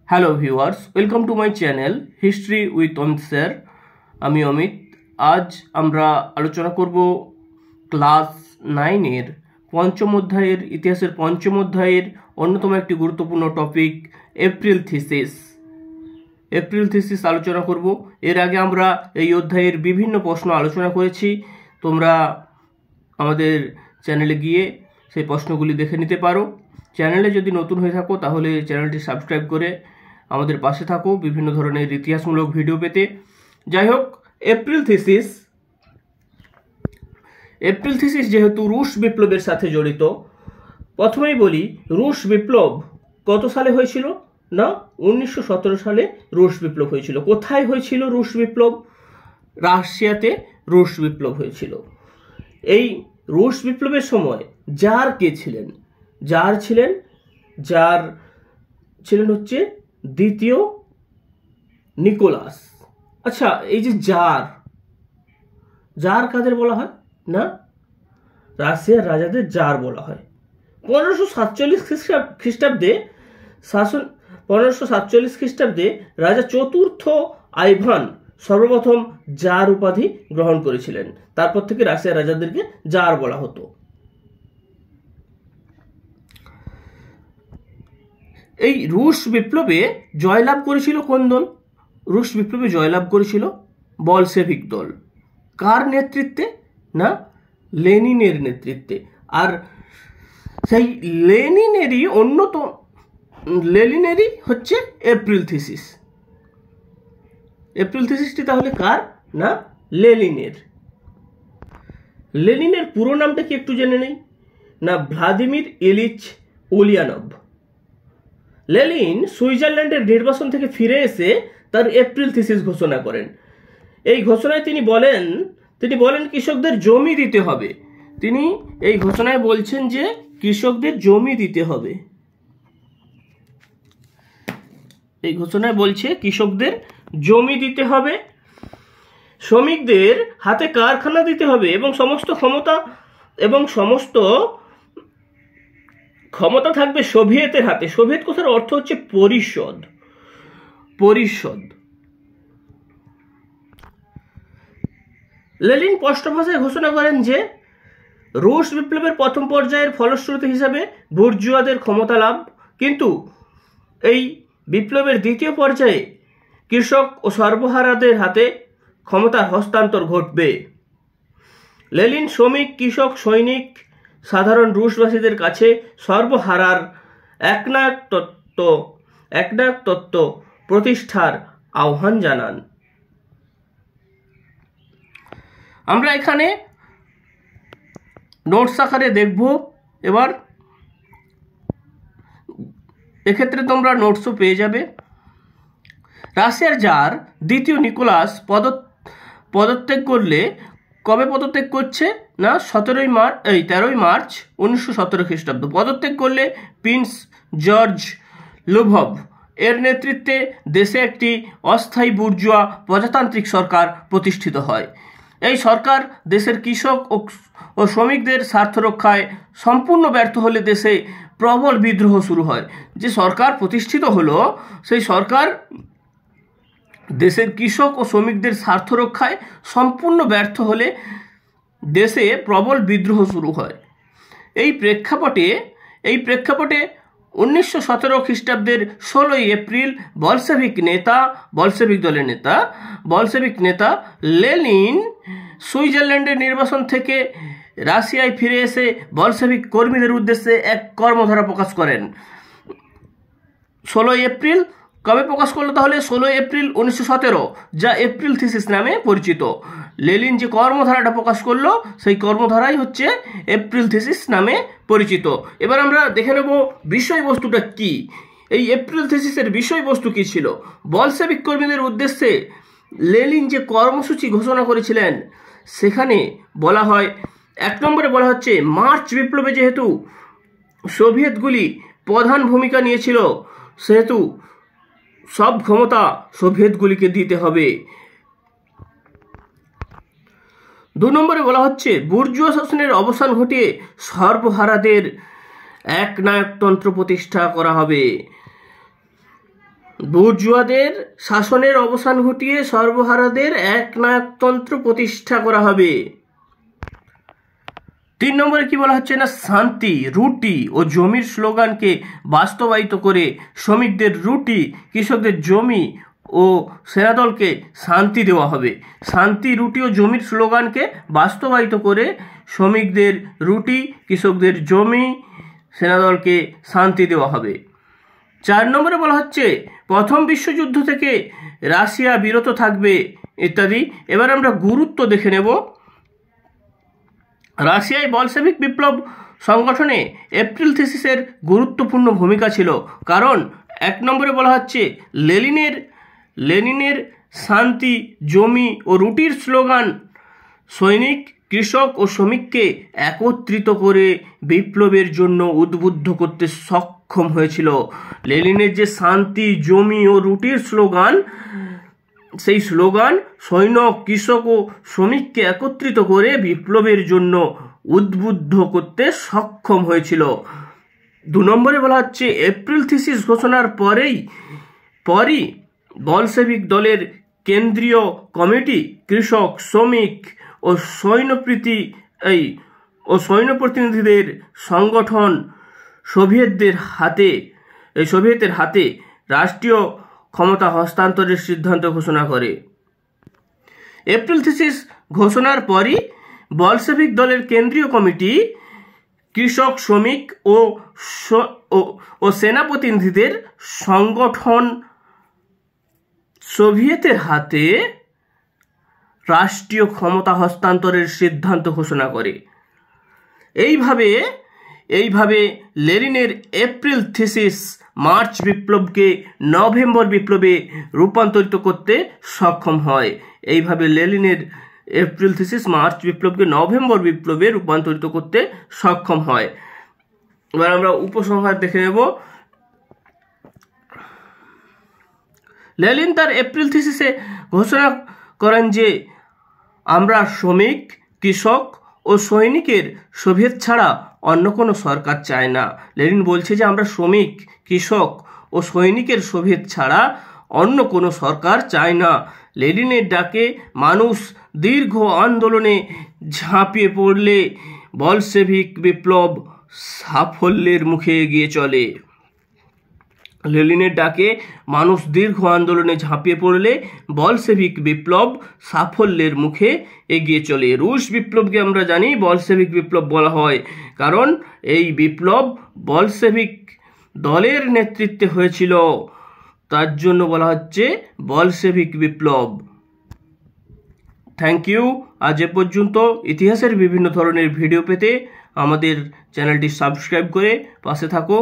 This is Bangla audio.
Hello viewers, welcome to my channel history with Amit sir. আমি অমিত। আজ আমরা আলোচনা করব ক্লাস 9-এর পঞ্চম অধ্যায়ের ইতিহাসের পঞ্চম অধ্যায়ের অন্যতম একটি গুরুত্বপূর্ণ টপিক এপ্রিল থিসিস আলোচনা করব। এর আগে আমরা এই অধ্যায়ের বিভিন্ন প্রশ্ন আলোচনা করেছি। তোমরা আমাদের চ্যানেলে গিয়ে সেই প্রশ্নগুলি দেখে নিতে পারো। চ্যানেলে যদি নতুন হয়ে থাকো তাহলে চ্যানেলটি সাবস্ক্রাইব করে আমাদের পাশে থাকো বিভিন্ন ধরনের ইতিহাসমূলক ভিডিও পেতে। যাই হোক, এপ্রিল থিসিস যেহেতু রুশ বিপ্লবের সাথে জড়িত, প্রথমেই বলি রুশ বিপ্লব কত সালে হয়েছিল না 1917 সালে রুশ বিপ্লব হয়েছিল। কোথায় হয়েছিল রুশ বিপ্লব? রাশিয়াতে রুশ বিপ্লব হয়েছিল। এই রুশ বিপ্লবের সময় জার কে ছিলেন? জার ছিলেন হচ্ছে দ্বিতীয় নিকোলাস। আচ্ছা, এই যে জার কাদের বলা হয় না? রাশিয়ার রাজাদের জার বলা হয়। 1547 খ্রিস্টাব্দে রাজা চতুর্থ আইভান সর্বপ্রথম জার উপাধি গ্রহণ করেছিলেন। তারপর থেকে রাশিয়ার রাজাদেরকে জার বলা হতো। এই রুশ বিপ্লবে জয়লাভ করেছিল কোন দল? রুশ বিপ্লবে জয়লাভ করেছিল বলশেভিক দল। কার নেতৃত্বে? না লেনিনের নেতৃত্বে। আর সেই লেনিনেরই হচ্ছে এপ্রিল থিসিসটি তাহলে কার? না লেনিনের পুরো নামটা কি একটু জেনে নেই। না ভ্লাদিমির ইলিচ উলিয়ানভ। লেনিন সুইজারল্যান্ডের নির্বাসন থেকে ফিরে এসে তার এপ্রিল থিসিস ঘোষণা করেন। এই ঘোষণায় তিনি বলেন কৃষকদের জমি দিতে হবে। তিনি এই ঘোষণায় বলছেন যে কৃষকদের জমি দিতে হবে। এই ঘোষণায় বলছে কৃষকদের জমি দিতে হবে, শ্রমিকদের হাতে কারখানা দিতে হবে এবং সমস্ত ক্ষমতা থাকবে সোভিয়েতের হাতে। সোভিয়েত কথার অর্থ হচ্ছে পরিষদ। লেনিন স্পষ্ট ভাষায় ঘোষণা করেন যে রুশ বিপ্লবের প্রথম পর্যায়ের ফলশ্রুতি হিসাবে বুর্জুয়াদের ক্ষমতা লাভ, কিন্তু এই বিপ্লবের দ্বিতীয় পর্যায়ে কৃষক ও সর্বহারাদের হাতে ক্ষমতার হস্তান্তর ঘটবে। লেনিন শ্রমিক, কৃষক, সৈনিক, সাধারণ রুশবাসীদের কাছে সর্বহারার একনায়ক তত্ত্ব প্রতিষ্ঠার আহ্বান জানান। আমরা এখানে নোটস আকারে দেখব। এবার এক্ষেত্রে তোমরা নোটসও পেয়ে যাবে। রাশিয়ার জার দ্বিতীয় নিকোলাস পদত্যাগ করলে, কবে পদত্যাগ করছে না 13ই মার্চ 1917 খ্রিস্টাব্দ। পদত্যাগ করলে প্রিন্স জর্জ লুভভ এর নেতৃত্বে দেশে একটি অস্থায়ী বুর্জুয়া প্রজাতান্ত্রিক সরকার প্রতিষ্ঠিত হয়। এই সরকার দেশের কৃষক ও শ্রমিকদের স্বার্থ রক্ষায় সম্পূর্ণ ব্যর্থ হলে দেশে প্রবল বিদ্রোহ শুরু হয়। যে সরকার প্রতিষ্ঠিত হলো সেই সরকার দেশের কৃষক ও শ্রমিকদের স্বার্থ রক্ষায় সম্পূর্ণ ব্যর্থ হলে দেশে প্রবল বিদ্রোহ শুরু হয়। এই প্রেক্ষাপটে 1917 খ্রিস্টাব্দের 16ই এপ্রিল বলশেভিক নেতা লেনিন সুইজারল্যান্ডের নির্বাসন থেকে রাশিয়ায় ফিরে এসে বলশেভিক কর্মীদের উদ্দেশ্যে এক কর্মধারা প্রকাশ করেন। 16ই এপ্রিল কবে প্রকাশ করলো? তাহলে 16 এপ্রিল 1917, যা এপ্রিল থিসিস নামে পরিচিত। লেনিন যে কর্মধারাটা প্রকাশ করলো সেই কর্মধারাই হচ্ছে এপ্রিল থিসিস নামে পরিচিত। এবার আমরা দেখে নেব বিষয়বস্তুটা কি। এই এপ্রিল থিসিসের বিষয়বস্তু কি ছিল? বলশেভিক কর্মীদের উদ্দেশ্যে লেনিন যে কর্মসূচি ঘোষণা করেছিলেন সেখানে বলা হয়, 1 নম্বরে বলা হচ্ছে মার্চ বিপ্লবে যেহেতু সোভিয়েতগুলি প্রধান ভূমিকা নিয়েছিল সেহেতু সব ক্ষমতা সোভিয়েতগুলিকে দিতে হবে। 2 নম্বরে বলা হচ্ছে বুর্জুয়া শাসনের অবসান ঘটিয়ে সর্বহারাদের একনায়কতন্ত্র প্রতিষ্ঠা করা হবে। বুর্জুয়াদের শাসনের অবসান ঘটিয়ে সর্বহারাদের একনায়কতন্ত্র প্রতিষ্ঠা করা হবে। 3 নম্বরে কি বলা হচ্ছে না, শান্তি, রুটি ও জমির স্লোগানকে বাস্তবায়িত করে শ্রমিকদের রুটি, কৃষকদের জমি ও সেনাদলকে শান্তি দেওয়া হবে। শান্তি, রুটি ও জমির স্লোগানকে বাস্তবায়িত করে শ্রমিকদের রুটি, কৃষকদের জমি, সেনাদলকে শান্তি দেওয়া হবে। 4 নম্বরে বলা হচ্ছে প্রথম বিশ্বযুদ্ধ থেকে রাশিয়া বিরত থাকবে ইত্যাদি। এবার আমরা গুরুত্ব দেখে নেব। রাশিয়ায় বলশেভিক বিপ্লব সংগঠনে এপ্রিল থিসিসের গুরুত্বপূর্ণ ভূমিকা ছিল, কারণ 1 নম্বরে বলা হচ্ছে লেনিনের শান্তি, জমি ও রুটির স্লোগান সৈনিক, কৃষক ও শ্রমিককে একত্রিত করে বিপ্লবের জন্য উদ্বুদ্ধ করতে সক্ষম হয়েছিল। লেনিনের যে শান্তি, জমি ও রুটির স্লোগান, সেই স্লোগান সৈন্য, কৃষক ও শ্রমিককে একত্রিত করে বিপ্লবের জন্য উদ্বুদ্ধ করতে সক্ষম হয়েছিল। 2 নম্বরে বলা হচ্ছে এপ্রিল থিসিস ঘোষণার পরই বলশেভিক দলের কেন্দ্রীয় কমিটি কৃষক, শ্রমিক ও সৈন্য প্রতিনিধিদের সংগঠন সোভিয়েতের হাতে রাষ্ট্রীয় ক্ষমতা হস্তান্তরের সিদ্ধান্ত ঘোষণা করে। এপ্রিল থিসিস ঘোষণার পরই বলশেভিক দলের কেন্দ্রীয় কমিটি কৃষক, শ্রমিক ও সেনাপ্রতিনিধিদের সংগঠন সোভিয়েতের হাতে রাষ্ট্রীয় ক্ষমতা হস্তান্তরের সিদ্ধান্ত ঘোষণা করে। এইভাবে লেনিনের এপ্রিল থিসিস মার্চ বিপ্লবকে নভেম্বর বিপ্লবে রূপান্তরিত করতে সক্ষম হয়। এইভাবে লেনিনের এপ্রিল থিসিস মার্চ বিপ্লবকে নভেম্বর বিপ্লবে রূপান্তরিত করতে সক্ষম হয়। এবার আমরা উপসংহার দেখে নেব। লেনিন তার এপ্রিল থিসিসে ঘোষণা করেন যে আমরা শ্রমিক, কৃষক ও সৈনিকের সোভিয়েত ছাড়া অন্য কোনো সরকার চাই না। লেনিন বলছে যে আমরা শ্রমিক, কৃষক ও সৈনিকের সোভিয়েত ছাড়া অন্য কোনো সরকার চাই না। লেনিনের ডাকে মানুষ দীর্ঘ আন্দোলনে ঝাঁপিয়ে পড়লে বলশেভিক বিপ্লব সাফল্যের মুখে এগিয়ে চলে। লেনিনের ডাকে মানুষ দীর্ঘ আন্দোলনে ঝাঁপিয়ে পড়লে বলশেভিক বিপ্লব সাফল্যের মুখে এগিয়ে চলে। রুশ বিপ্লবকে আমরা জানি বলশেভিক বিপ্লব বলা হয়, কারণ এই বিপ্লব বলশেভিক দলের নেতৃত্বে হয়েছিল, তার জন্য বলা হচ্ছে বলশেভিক বিপ্লব। Thank you. আজ এ পর্যন্ত। ইতিহাসের বিভিন্ন ধরনের ভিডিও পেতে আমাদের চ্যানেলটি সাবস্ক্রাইব করে পাশে থাকো।